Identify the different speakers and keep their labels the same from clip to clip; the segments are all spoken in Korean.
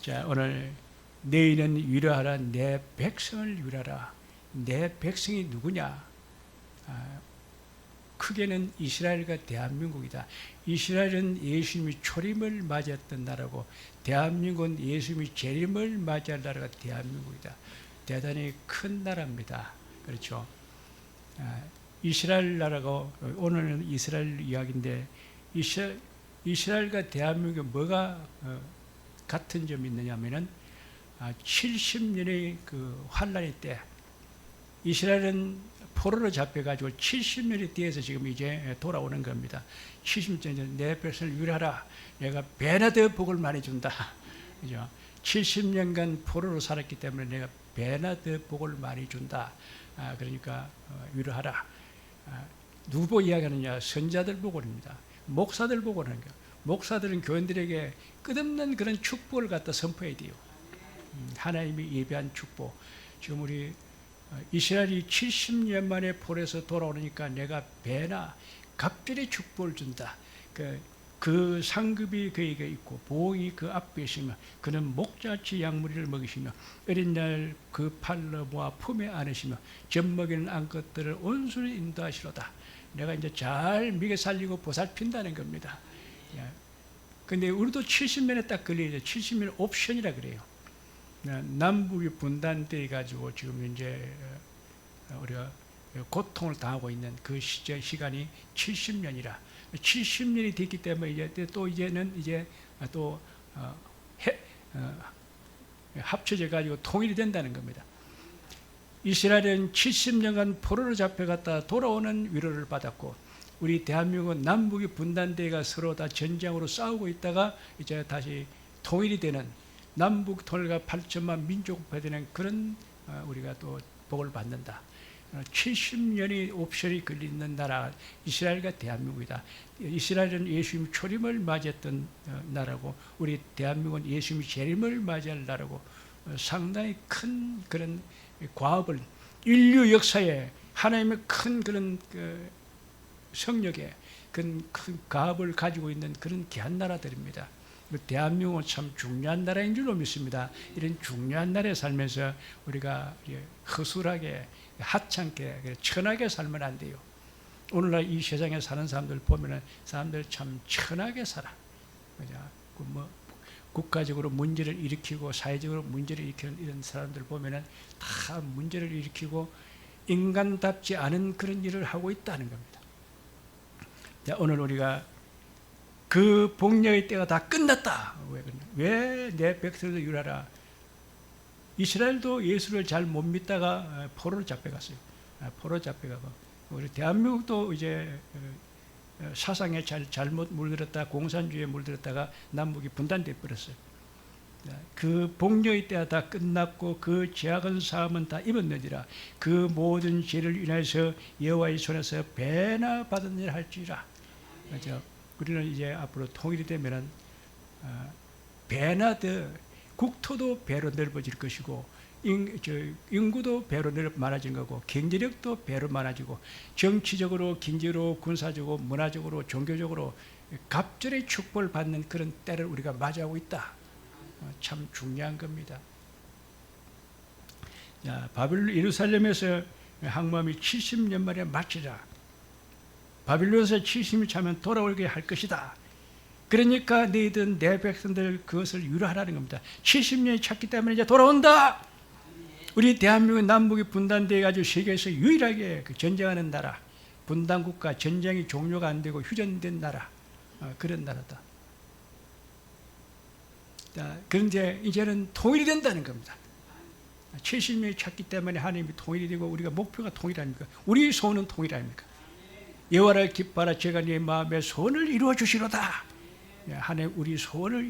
Speaker 1: 자, 오늘 너희는 위로하라. 내 백성을 위로하라. 내 백성이 누구냐? 크게는 이스라엘과 대한민국이다. 이스라엘은 예수님이 초림을 맞이했던 나라고, 대한민국은 예수님이 재림을 맞이할 나라가 대한민국이다. 대단히 큰 나라입니다. 그렇죠? 이스라엘 나라고, 오늘은 이스라엘 이야기인데, 이스라엘과 대한민국에 뭐가 같은 점이 있느냐 하면은 70년의 그 환란의 때, 이스라엘은 포로로 잡혀가지고 70년이 뒤에서 지금 이제 돌아오는 겁니다. 70년 내 백성을 위로하라. 내가 배나 더 복을 많이 준다. 그죠? 70년간 포로로 살았기 때문에 내가 배나 더 복을 많이 준다. 그러니까 위로하라. 누구 보고 이야기하느냐? 선자들 보고입니다. 목사들 보고 하는 거예요. 목사들은 교인들에게 끝없는 그런 축복을 갖다 선포해야 돼요. 하나님이 예비한 축복. 지금 우리 이스라엘이 70년 만에 포로에서 돌아오니까 내가 배나 갑절의 축복을 준다. 그 상급이 그에게 있고 보응이 그 앞에 있으며 그는 목자치 양무리를 먹이시며 어린 날 그 팔로 모아 품에 안으시며 젖먹이는 암컷들을 온순히 인도하시로다. 내가 이제 잘 먹여 살리고 보살핀다는 겁니다. 근데 우리도 70년에 딱 걸려요. 70년 옵션이라 그래요. 남북이 분단돼 가지고 지금 이제 우리가 고통을 당하고 있는 그 시간이 70년이라 70년이 됐기 때문에 이제 또 이제는 이제 또 합쳐져 가지고 통일이 된다는 겁니다. 이스라엘은 70년간 포로로 잡혀갔다 돌아오는 위로를 받았고, 우리 대한민국은 남북이 분단돼가 서로 다 전쟁으로 싸우고 있다가 이제 다시 통일이 되는, 남북 통일과 8천만 민족국가 되는 그런 우리가 또 복을 받는다. 70년이 옵션이 걸리는 나라 이스라엘과 대한민국이다. 이스라엘은 예수님이 초림을 맞이했던 나라고, 우리 대한민국은 예수님이 재림을 맞이할 나라고, 상당히 큰 그런 과업을, 인류 역사에 하나님의 큰 그런 성역에 큰 과업을 가지고 있는 그런 귀한 나라들입니다. 대한민국은 참 중요한 나라인 줄로 믿습니다. 이런 중요한 나라에 살면서 우리가 허술하게 하찮게 천하게 살면 안 돼요. 오늘날 이 세상에 사는 사람들 보면은 사람들 참 천하게 살아. 뭐 국가적으로 문제를 일으키고 사회적으로 문제를 일으키는 이런 사람들 보면은 다 문제를 일으키고 인간답지 않은 그런 일을 하고 있다는 겁니다. 자, 오늘 우리가 그 복려의 때가 다 끝났다. 왜 내 백성을 위로하라. 이스라엘도 예수를 잘 못 믿다가 포로로 잡혀갔어요. 포로 잡혀가고, 우리 대한민국도 이제 사상에 잘못 물들었다, 공산주의에 물들었다가 남북이 분단돼 버렸어요. 그 복려의 때가 다 끝났고 그 죄악은 사함은 다 입었느니라. 그 모든 죄를 인하여서 여호와의 손에서 배나 받은 일 할지라. 그렇죠? 우리는 이제 앞으로 통일이 되면은 배나 더 국토도 배로 넓어질 것이고, 인구도 배로 많아진 거고, 경제력도 배로 많아지고, 정치적으로, 경제로, 군사적으로, 문화적으로, 종교적으로 갑절의 축복을 받는 그런 때를 우리가 맞이하고 있다. 참 중요한 겁니다. 자, 예루살렘에서 항모함이 70년 만에 마치라. 바빌론에서 70년 차면 돌아오게 할 것이다. 그러니까 너희들 내 백성들 그것을 위로하라는 겁니다. 70년이 찼기 때문에 이제 돌아온다. 우리 대한민국 남북이 분단되어 가지고 세계에서 유일하게 전쟁하는 나라, 분단국가, 전쟁이 종료가 안 되고 휴전된 나라, 그런 나라다. 그런데 이제는 통일이 된다는 겁니다. 70년이 찼기 때문에 하나님이 통일이 되고, 우리가 목표가 통일 아닙니까? 우리 소원은 통일 아닙니까? 여호와를 기뻐하라. 제가 네 마음의 소원을 이루어 주시로다. 하나님 우리 소원을,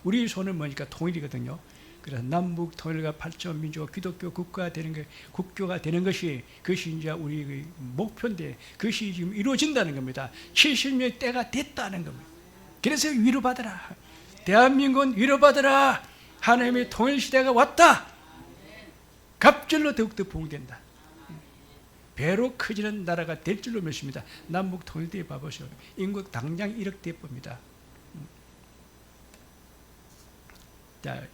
Speaker 1: 우리 소원은 뭐니까 통일이거든요. 그래서 남북 통일과 8천 민족 기독교 국가가 되는 것이, 그것이 이제 우리 목표인데, 그것이 지금 이루어진다는 겁니다. 70년의 때가 됐다는 겁니다. 그래서 위로받으라. 대한민국은 위로받으라. 하나님의 통일 시대가 왔다. 갑절로 더욱더 부흥된다. 배로 커지는 나라가 될 줄로 믿습니다. 남북 통일대에 봐보세요. 인구 당장 1억 대 봅니다. 자,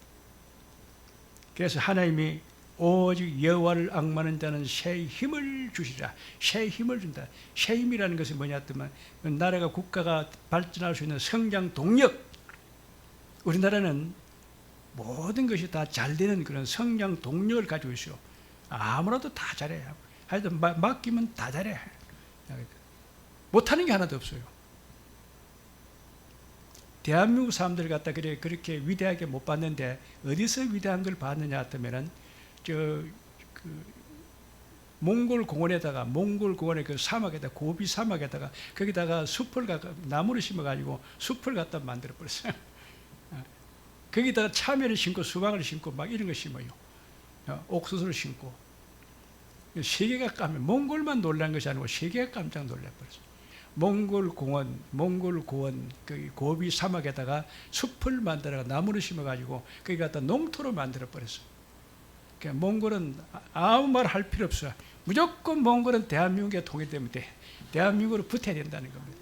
Speaker 1: 그래서 하나님이 오직 여호와를 앙망하는 자는 새 힘을 주시라. 새 힘을 준다. 새 힘이라는 것이 뭐냐 하면 나라가 국가가 발전할 수 있는 성장 동력. 우리나라는 모든 것이 다 잘 되는 그런 성장 동력을 가지고 있어요. 아무라도 다 잘해. 하여튼 맡기면 다 잘해. 못하는 게 하나도 없어요. 대한민국 사람들 갖다 그렇게 위대하게 못 봤는데 어디서 위대한 걸 봤느냐 하면은 몽골 공원에 그 사막에다 고비 사막에다가 거기다가 나무를 심어가지고 숲을 갖다 만들어 버렸어요. 거기다가 참외를 심고 수박을 심고 막 이런 거 심어요. 옥수수를 심고. 세계가 몽골만 놀란 것이 아니고 세계가 깜짝 놀라버렸어요. 몽골 고원 그 고비 사막에다가 숲을 만들어 나무를 심어가지고 거기 갖다 농토로 만들어 버렸어요. 그러니까 몽골은 아무 말 할 필요 없어요. 무조건 몽골은 대한민국에 통일되면 돼. 대한민국으로 붙어야 된다는 겁니다.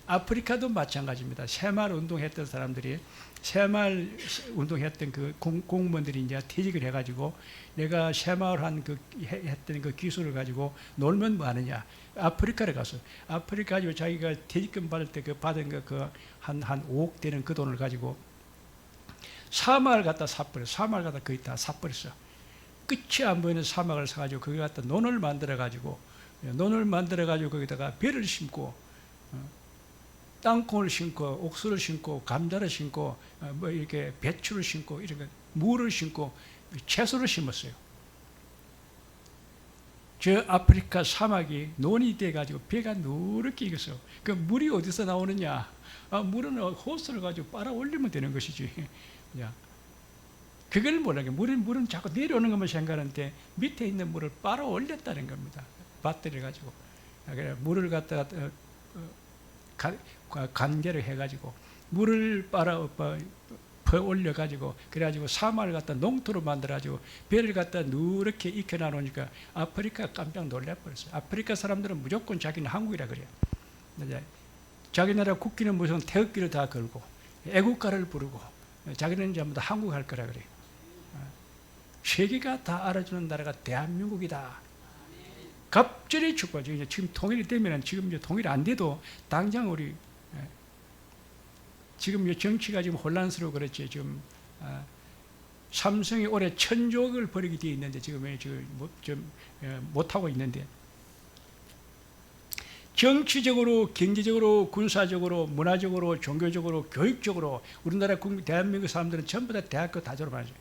Speaker 1: 아프리카도 마찬가지입니다. 새마을 운동했던 사람들이 새마을 운동했던 그 공무원들이 이제 퇴직을 해가지고 내가 새마을 했던 그 기술을 가지고 놀면 뭐 하느냐. 아프리카를 가서 아프리카 가지고 자기가 퇴직금 받을 때 그 받은 한 5억 되는 그 돈을 가지고 사막을 갖다 사버렸어. 사막을 갖다 거의 다 사버렸어. 끝이 안 보이는 사막을 사가지고 거기 갖다 논을 만들어가지고 거기다가 배를 심고 땅콩을 심고 옥수를 심고 감자를 심고 뭐 이렇게 배추를 심고 이런 거 무를 심고 채소를 심었어요. 저 아프리카 사막이 논이 돼가지고 배가 누렇게 익었어요. 그 물이 어디서 나오느냐? 물은 호스를 가지고 빨아 올리면 되는 것이지. 그걸 뭐라게 물은 자꾸 내려오는 것만 생각하는데 밑에 있는 물을 빨아 올렸다는 겁니다. 밭들을 가지고 물을 갖다가 관계를 해가지고 물을 빨아 올려가지고 그래가지고 사막을 갖다 농토로 만들어가지고 배를 갖다 누렇게 익혀놔 놓으니까 아프리카 깜짝 놀라버렸어요. 아프리카 사람들은 무조건 자기는 한국이라 그래요. 자기 나라 국기는 무슨 태극기를 다 걸고 애국가를 부르고 자기는 전부 다 한국 할 거라 그래요. 세계가 다 알아주는 나라가 대한민국이다. 갑절의 축복이죠. 지금 통일이 되면 지금 이제 통일 안 돼도 당장 우리 지금 정치가 지금 혼란스러워 그렇지. 지금 삼성이 올해 1,000조억을 벌이게 되어 있는데 지금 못 하고 있는데 정치적으로, 경제적으로, 군사적으로, 문화적으로, 종교적으로, 교육적으로 우리나라 대한민국 사람들은 전부 다 대학교 다 졸업하죠.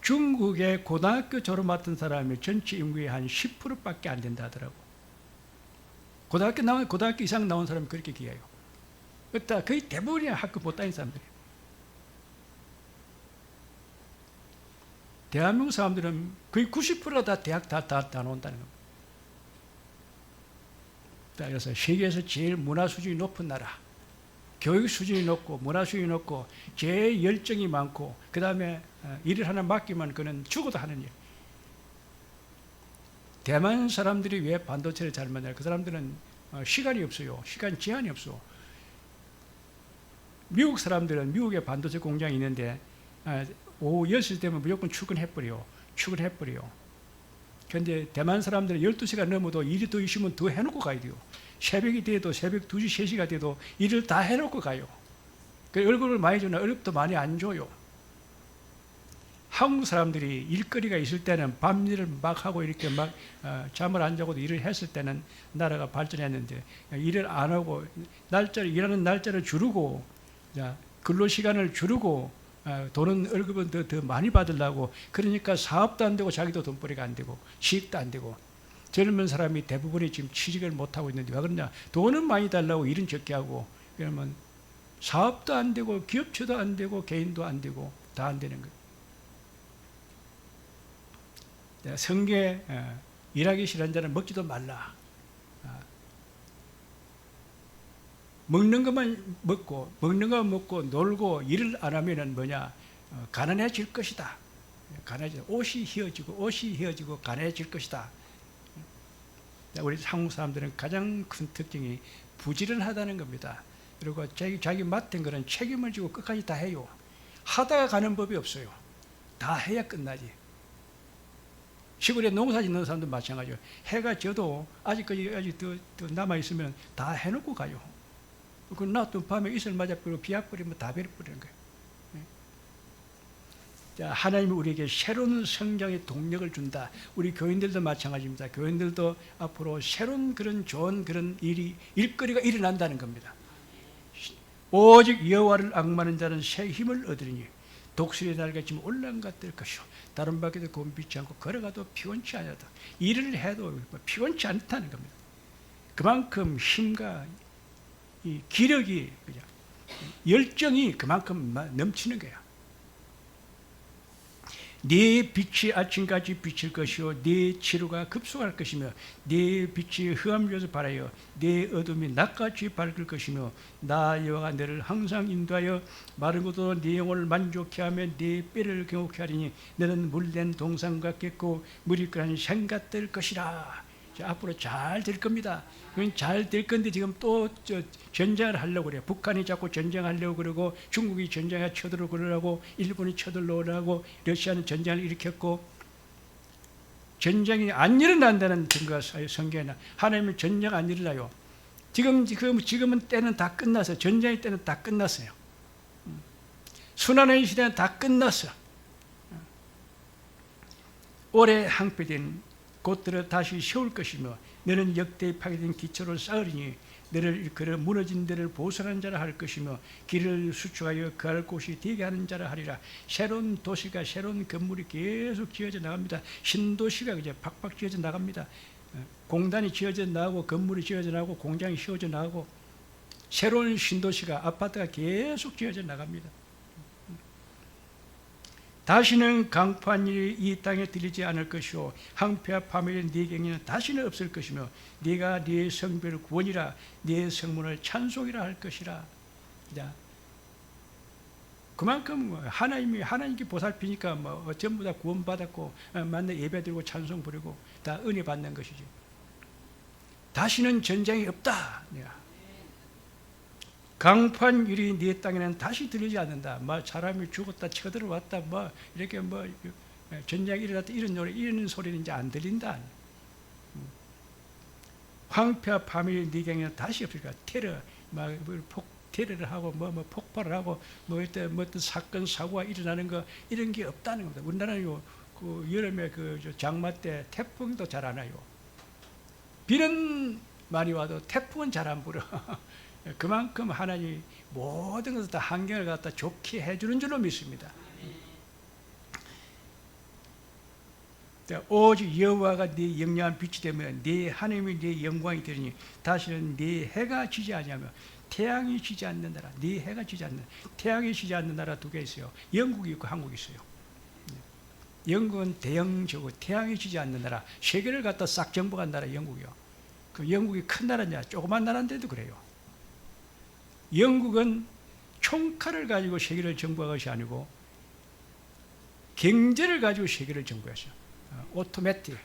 Speaker 1: 중국의 고등학교 졸업 맡은 사람이 전체 인구의 한 10%밖에 안 된다 하더라고. 고등학교 이상 나온 사람이 그렇게 기해요. 거의 대부분이 학교 못 다닌 사람들이에요. 대한민국 사람들은 거의 90%가 다 대학 다 나온다는 겁니다. 그래서 세계에서 제일 문화 수준이 높은 나라, 교육 수준이 높고 문화 수준이 높고 제일 열정이 많고 그 다음에 일을 하나 맡기면 그는 죽어도 하는 일. 대만 사람들이 왜 반도체를 잘 만나요? 그 사람들은 시간이 없어요. 시간 제한이 없어. 미국 사람들은 미국에 반도체 공장이 있는데 오후 10시 되면 무조건 출근해버려. 그런데 대만 사람들은 12시가 넘어도 일이 더 있으면 더 해놓고 가야 돼요. 새벽이 돼도 새벽 2시, 3시가 돼도 일을 다 해놓고 가요. 그 월급을 많이 주나 월급도 많이 안 줘요. 한국 사람들이 일거리가 있을 때는 밤일을 막 하고 이렇게 막 잠을 안 자고도 일을 했을 때는 나라가 발전했는데 일을 안 하고 일하는 날짜를 줄이고 근로시간을 줄이고 돈은 월급은 더 많이 받으려고 그러니까 사업도 안 되고 자기도 돈벌이가 안 되고 시익도 안 되고 젊은 사람이 대부분이 지금 취직을 못하고 있는데 왜 그러냐. 돈은 많이 달라고 일은 적게 하고 그러면 사업도 안 되고 기업체도 안 되고 개인도 안 되고 다 안 되는 거예요. 성경에 일하기 싫은 자는 먹지도 말라. 먹는 것만 먹고 놀고 일을 안 하면은 뭐냐 가난해질 것이다. 옷이 휘어지고 가난해질 것이다. 우리 한국 사람들은 가장 큰 특징이 부지런하다는 겁니다. 그리고 자기 맡은 거는 책임을 지고 끝까지 다 해요. 하다가 가는 법이 없어요. 다 해야 끝나지. 시골에 농사 짓는 사람도 마찬가지예요. 해가 져도 아직까지 아직 더 남아있으면 다 해놓고 가요. 그 놔둔 밤에 이슬 맞아버리고 비 와버리면 다 베려버리는 거예요. 자, 하나님이 우리에게 새로운 성장의 동력을 준다. 우리 교인들도 마찬가지입니다. 교인들도 앞으로 새로운 그런 좋은 그런 일거리가 일어난다는 겁니다. 오직 여호와를 앙마는 자는 새 힘을 얻으리니 독수리의 날같이 올라간 것 될 것이요 다른 밖에도 곤비지 않고 걸어가도 피곤치 않다. 일을 해도 피곤치 않다는 겁니다. 그만큼 힘과 이 기력이 열정이 그만큼 넘치는 거야. 네 빛이 아침까지 비칠 것이요 네 치료가 급속할 것이며 네 빛이 흑암에서 발하여 네 어둠이 낮같이 밝을 것이며 나 여호와가 너를 항상 인도하여 마른 곳으로 네 영혼을 만족케 하며 네 뼈를 경고케 하리니 너는 물된 동산 같겠고 물이 끓는 샘 같을 것이라. 자, 앞으로 잘 될 겁니다. 잘 될 건데 지금 또 전쟁을 하려고 그래요. 북한이 자꾸 전쟁하려고 그러고 중국이 전쟁에 쳐들어오려고 일본이 쳐들어오려고 러시아는 전쟁을 일으켰고 전쟁이 안 일어난다는 증거가 성경에 하나님은 전쟁 안 일어나요. 지금은 때는 다 끝났어요. 전쟁의 때는 다 끝났어요. 순환의 시대는 다 끝났어. 올해 항폐된 곳들을 다시 세울 것이며 너는 역대에 파괴된 기초를 쌓으리니 너를 일컬어 무너진 데를 보존한 자라 할 것이며 길을 수축하여 거할 곳이 되게 하는 자라 하리라. 새로운 도시가 새로운 건물이 계속 지어져 나갑니다. 신도시가 이제 팍팍 지어져 나갑니다. 공단이 지어져 나가고 건물이 지어져 나가고 공장이 지어져 나가고 새로운 신도시가 아파트가 계속 지어져 나갑니다. 다시는 강포한 일이 이 땅에 들리지 않을 것이요 항폐와 파멸의 네 경계는 다시는 없을 것이며 네가 네 성별을 구원이라 네 성문을 찬송이라 할 것이라. 자, 그만큼 하나님께 보살피니까 전부 다 구원받았고 만나 예배드리고 찬송 부르고 다 은혜 받는 것이지. 다시는 전쟁이 없다. 강판 일이 네 땅에는 다시 들리지 않는다. 사람이 죽었다 쳐들어왔다 이렇게 전쟁이 일어났다 이런 소리는 이제 안 들린다. 황폐와 파멸이 네 경에는 다시 없으니까 테러 테러를 하고 폭발을 하고 어떤 사건 사고가 일어나는 거 이런 게 없다는 겁니다. 우리나라는 그 여름에 장마 때 태풍도 잘 안 와요. 비는 많이 와도 태풍은 잘 안 불어. 그만큼 하나님이 모든 것을 다 환경을 갖다 좋게 해주는 줄로 믿습니다. 오직 여호와가 네 영영한 빛이 되면 네 하나님이 네 영광이 되리니 다시는 네 해가 지지 아니하며 태양이 지지 않는 나라. 네 해가 지지 않는 태양이 지지 않는 나라 두 개 있어요. 영국이 있고 한국이 있어요. 영국은 대영제국 태양이 지지 않는 나라. 세계를 갖다 싹 정복한 나라 영국이요. 그 영국이 큰 나라냐 조그만 나라인데도 그래요. 영국은 총칼을 가지고 세계를 정복한 것이 아니고 경제를 가지고 세계를 정복했어요. 오토매틱,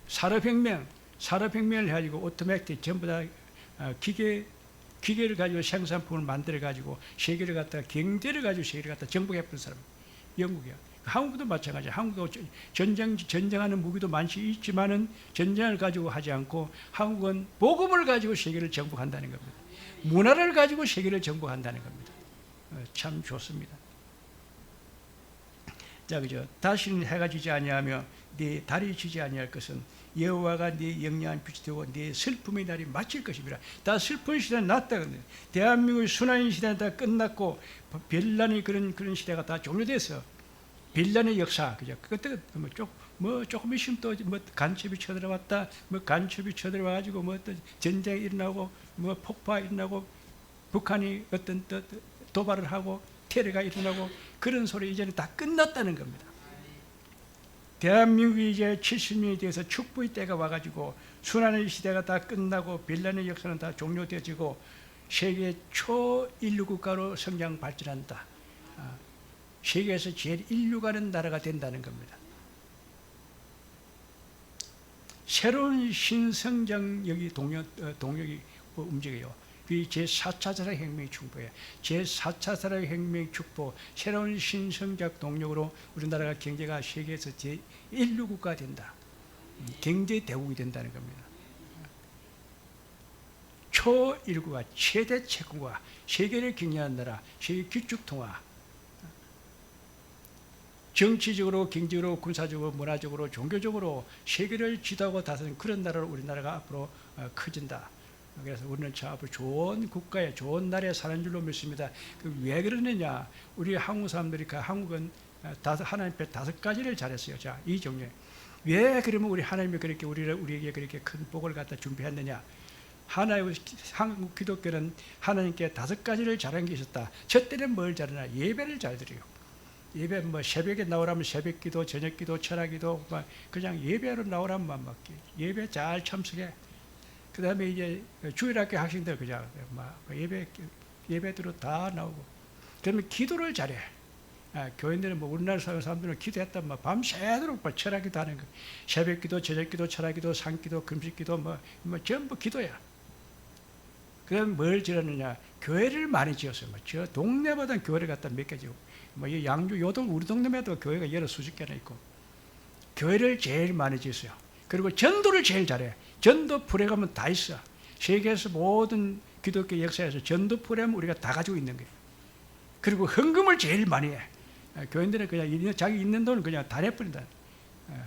Speaker 1: 산업혁명을 해가지고 오토매틱 전부 다 기계를 가지고 생산품을 만들어 가지고 세계를 갖다가 경제를 가지고 세계를 갖다 정복해버린 사람 영국이야. 한국도 마찬가지야. 한국도 전쟁하는 무기도 많이 있지만은 전쟁을 가지고 하지 않고 한국은 복음을 가지고 세계를 정복한다는 겁니다. 문화를 가지고 세계를 정복한다는 겁니다. 참 좋습니다. 자, 그죠? 다시는 해가 지지 아니하며 네 달이 지지 아니할 것은 여호와가 네 영영한 빛이 되고 네 슬픔의 날이 마칠 것입니다. 다 슬픈 시대는 났다. 대한민국의 순환의 시대는 다 끝났고 별난의 그런 시대가 다 종료돼서 빌란의 역사, 그죠? 그때 조금 있으면 또 간첩이 쳐들어왔다, 간첩이 쳐들어와가지고 또 전쟁이 일어나고, 폭파 일어나고, 북한이 어떤 도발을 하고, 테러가 일어나고, 그런 소리 이제는 다 끝났다는 겁니다. 대한민국이 이제 70년이 돼서 축복의 때가 와가지고, 순환의 시대가 다 끝나고, 빌란의 역사는 다 종료되어지고, 세계 초인류 국가로 성장 발전한다. 세계에서 제일 인류 가는 나라가 된다는 겁니다. 새로운 신성장력이 동력이 움직여요. 이 제4차 산업혁명의 축복이에요. 제4차 산업혁명의 축복, 새로운 신성장 동력으로 우리나라가 경제가 세계에서 제1류 국가가 된다. 경제 대국이 된다는 겁니다. 초일구가 최대 채권과 세계를 경영하는 나라, 세계 기축통화, 정치적으로, 경제적으로, 군사적으로, 문화적으로, 종교적으로 세계를 지도하고 다스리는 그런 나라로 우리나라가 앞으로 커진다. 그래서 우리는 저 앞으로 좋은 국가에, 좋은 나라에 사는 줄로 믿습니다. 왜 그러느냐? 우리 한국 사람들이 한국은 하나님 앞에 5가지를 잘했어요. 자, 이 종류. 왜 그러면 우리 하나님이 그렇게 우리에게 그렇게 큰 복을 갖다 준비했느냐? 한국 기독교는 하나님께 5가지를 잘한 게 있었다. 첫째는 뭘 잘하냐? 예배를 잘 드려요. 예배 새벽에 나오라면 새벽기도, 저녁기도, 철학기도, 그냥 예배로 나오라면 예배 잘 참석해. 그 다음에 이제 주일학교 학생들 그냥 예배대로 다 나오고. 그러면 기도를 잘해. 교인들은 우리나라 사람들은 기도했다 밤새도록 철학기도 하는 거. 새벽기도, 저녁기도, 철학기도, 산기도, 금식기도 전부 기도야. 그다음 뭘 지었느냐? 교회를 많이 지었어요. 저 동네마다 교회를 갖다 몇 개 지고, 이 양주 우리 동네마다 교회가 여러 수십 개나 있고, 교회를 제일 많이 지었어요. 그리고 전도를 제일 잘해. 전도 프로그램은 다 있어. 세계에서 모든 기독교 역사에서 전도 프로그램 우리가 다 가지고 있는 거예요. 그리고 헌금을 제일 많이 해. 교인들은 그냥 자기 있는 돈을 그냥 다 내버린다.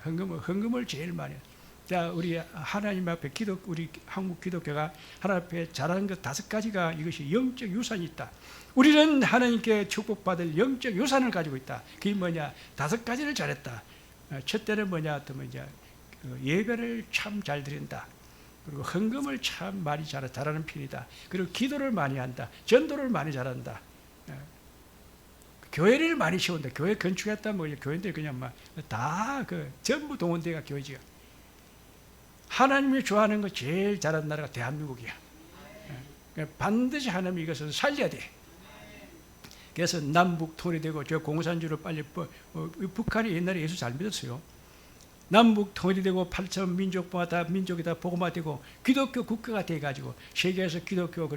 Speaker 1: 헌금을 제일 많이 해. 자, 우리 하나님 앞에 우리 한국 기독교가 하나님 앞에 잘하는 것 5가지가 이것이 영적 유산이 있다. 우리는 하나님께 축복받을 영적 유산을 가지고 있다. 그게 뭐냐? 5가지를 잘했다. 첫째는 뭐냐? 예배를 참 잘 드린다. 그리고 헌금을 참 많이 잘하는 편이다. 그리고 기도를 많이 한다. 전도를 많이 잘한다. 교회를 많이 세운다. 교회 건축했다. 교인들이 그냥 다 전부 동원대가 교회지요. 하나님이 좋아하는 거 제일 잘하는 나라가 대한민국이야. 반드시 하나님이 이것을 살려야 돼. 그래서 남북 통일되고 저 공산주의로 빨리 북한이 옛날에 예수 잘 믿었어요. 남북 통일되고 8천 민족과 다 민족이 다 복음화되고 기독교 국가가 돼가지고 세계에서 기독교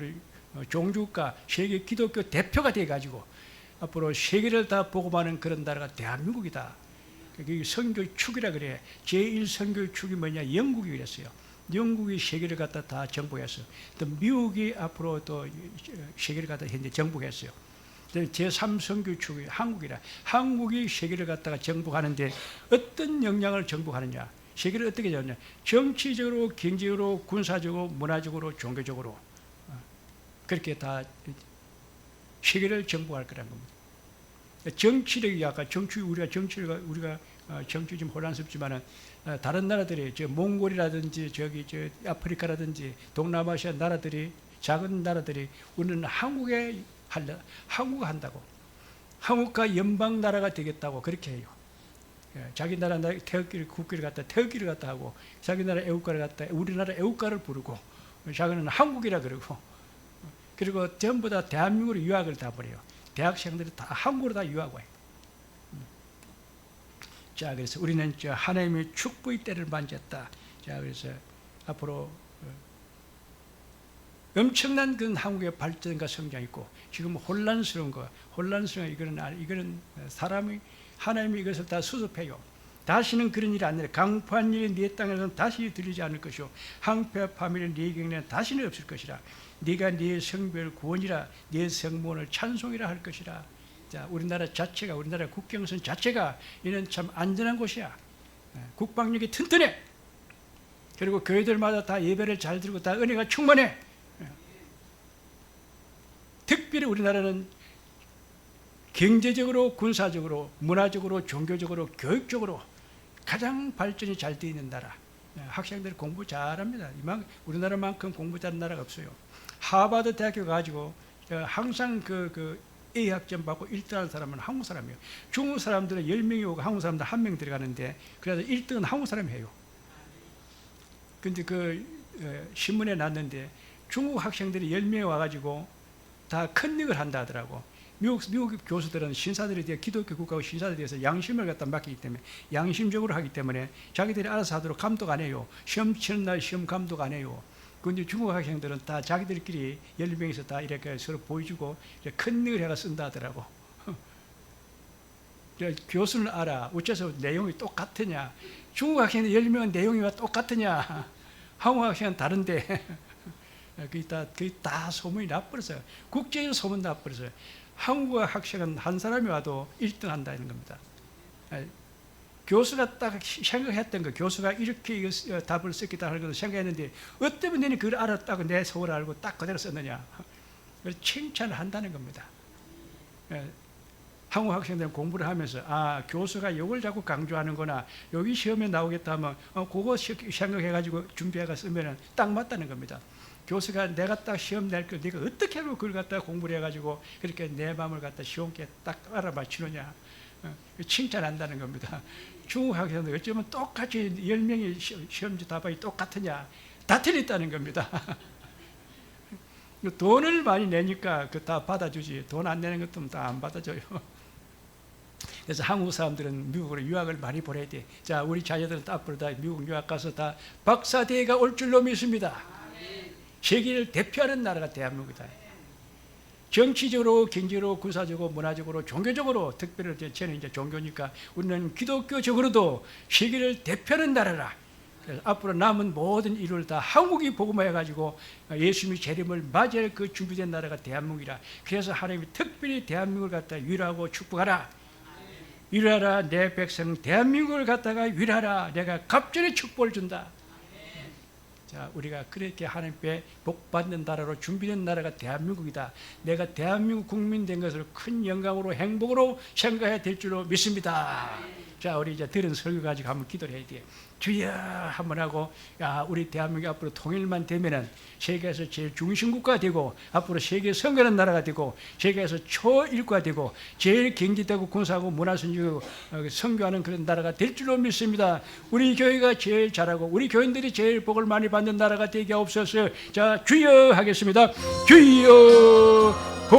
Speaker 1: 종주국가, 세계 기독교 대표가 돼가지고 앞으로 세계를 다 복음하는 그런 나라가 대한민국이다. 그게 선교의 축이라 그래. 제1 선교의 축이 뭐냐? 영국이 그랬어요. 영국이 세계를 갖다 다 정복했어요. 또 미국이 앞으로 또 세계를 갖다 현재 정복했어요. 제3 선교의 축이 한국이라. 한국이 세계를 갖다가 정복하는데 어떤 역량을 정복하느냐? 세계를 어떻게 잡느냐? 정치적으로, 경제적으로, 군사적으로, 문화적으로, 종교적으로 그렇게 다 세계를 정복할 거라는 겁니다. 정치력이 약간 우리가 정치 좀 혼란스럽지만은 다른 나라들이 몽골이라든지 아프리카라든지 동남아시아 나라들이 작은 나라들이 우리는 한국에 한다고 한국과 연방 나라가 되겠다고 그렇게 해요. 자기 나라 국기를 갖다 하고 자기 나라 애국가를 갖다 우리나라 애국가를 부르고 자기는 한국이라 그러고 그리고 전부 다 대한민국으로 유학을 다 보내요. 대학생들이 다 한국으로 다 유학 와요. 자, 그래서 우리는 하나님의 축복의 때를 만졌다. 자, 그래서 앞으로 엄청난 그 한국의 발전과 성장이 있고 지금 혼란스러운 이거는 사람이 하나님이 이것을 다 수습해요. 다시는 그런 일이 아니라 강포한 일이 네 땅에서는 다시 들리지 않을 것이요 항폐와 파멸이 네 경내는 다시는 없을 것이라. 네가 네 성별 구원이라 네 성문을 찬송이라 할 것이라. 자, 우리나라 국경선 자체가 이는 참 안전한 곳이야. 국방력이 튼튼해. 그리고 교회들마다 다 예배를 잘 드리고 다 은혜가 충만해. 특별히 우리나라는 경제적으로, 군사적으로, 문화적으로, 종교적으로, 교육적으로 가장 발전이 잘 되어 있는 나라. 학생들이 공부 잘합니다. 우리나라만큼 공부 잘하는 나라가 없어요. 하버드 대학교 가지고 항상 A 학점 받고 1등하는 사람은 한국 사람이에요. 중국 사람들은 10명이 오고 한국 사람들 1명 들어가는데 그래서 1등은 한국 사람이 해요. 근데 신문에 났는데 중국 학생들이 10명이 와가지고 다 컨닝을 한다 하더라고. 미국 교수들은 신사들에 대해 기독교 국가고 신사들에 대해서 양심을 갖다 맡기기 때문에 양심적으로 하기 때문에 자기들이 알아서 하도록 감독 안 해요. 시험 치는 날 시험 감독 안 해요. 근데 중국 학생들은 다 자기들끼리 10명에서 다 이렇게 서로 보여주고 큰 늙을 해가 쓴다 하더라고. 교수는 알아. 어째서 내용이 똑같으냐. 중국 학생은 10명은 내용이 똑같으냐. 한국 학생은 다른데. 그게 다 소문이 나버렸어요. 국제적으로 소문 나버렸어요. 한국 학생은 한 사람이 와도 1등 한다는 겁니다. 교수가 딱 생각했던 거, 교수가 이렇게 답을 썼겠다 하는 걸 생각했는데 어쩌면 너는 그걸 알았다고 내 속을 알고 딱 그대로 썼느냐. 칭찬을 한다는 겁니다. 한국 학생들은 공부를 하면서 교수가 이걸 자꾸 강조하는구나. 여기 시험에 나오겠다 하면 그거 생각해가지고 준비해가 쓰면 딱 맞다는 겁니다. 교수가 내가 딱 시험 낼 걸 네가 어떻게 하고 그걸 갖다 공부를 해가지고 그렇게 내 마음을 갖다 시험에 딱 알아맞히느냐. 칭찬한다는 겁니다. 중국 학생들 어쩌면 똑같이 10명이 시험지 답안이 똑같으냐. 다 틀렸다는 겁니다. 돈을 많이 내니까 그 다 받아주지. 돈 안 내는 것도 다 안 받아줘요. 그래서 한국 사람들은 미국으로 유학을 많이 보내야 돼. 자, 우리 자녀들은 앞으로 다 미국 유학 가서 다 박사대회가 올 줄로 믿습니다. 세계를 대표하는 나라가 대한민국이다. 정치적으로, 경제적으로, 군사적으로, 문화적으로, 종교적으로, 특별히 저는 이제 종교니까 우리는 기독교적으로도 세계를 대표하는 나라라. 그래서 앞으로 남은 모든 일을 다 한국이 복음화해가지고 예수님의 재림을 맞이할 그 준비된 나라가 대한민국이라. 그래서 하나님이 특별히 대한민국을 갖다 위로하고 축복하라. 위로하라, 내 백성 대한민국을 갖다가 위로하라. 내가 갑절의 축복을 준다. 자, 우리가 그렇게 하나님께 복받는 나라로 준비된 나라가 대한민국이다. 내가 대한민국 국민 된 것을 큰 영광으로 행복으로 생각해야 될 줄로 믿습니다. 자, 우리 이제 들은 설교 가지고 한번 기도를 해야 돼. 주여 한번 하고, 우리 대한민국이 앞으로 통일만 되면은 세계에서 제일 중심국가 되고, 앞으로 세계 선거하는 나라가 되고, 세계에서 초일과 되고, 제일 경제되고 군사하고 문화선지고 선교하는 그런 나라가 될 줄로 믿습니다. 우리 교회가 제일 잘하고, 우리 교인들이 제일 복을 많이 받는 나라가 되게 없어서, 자, 주여 하겠습니다. 주여.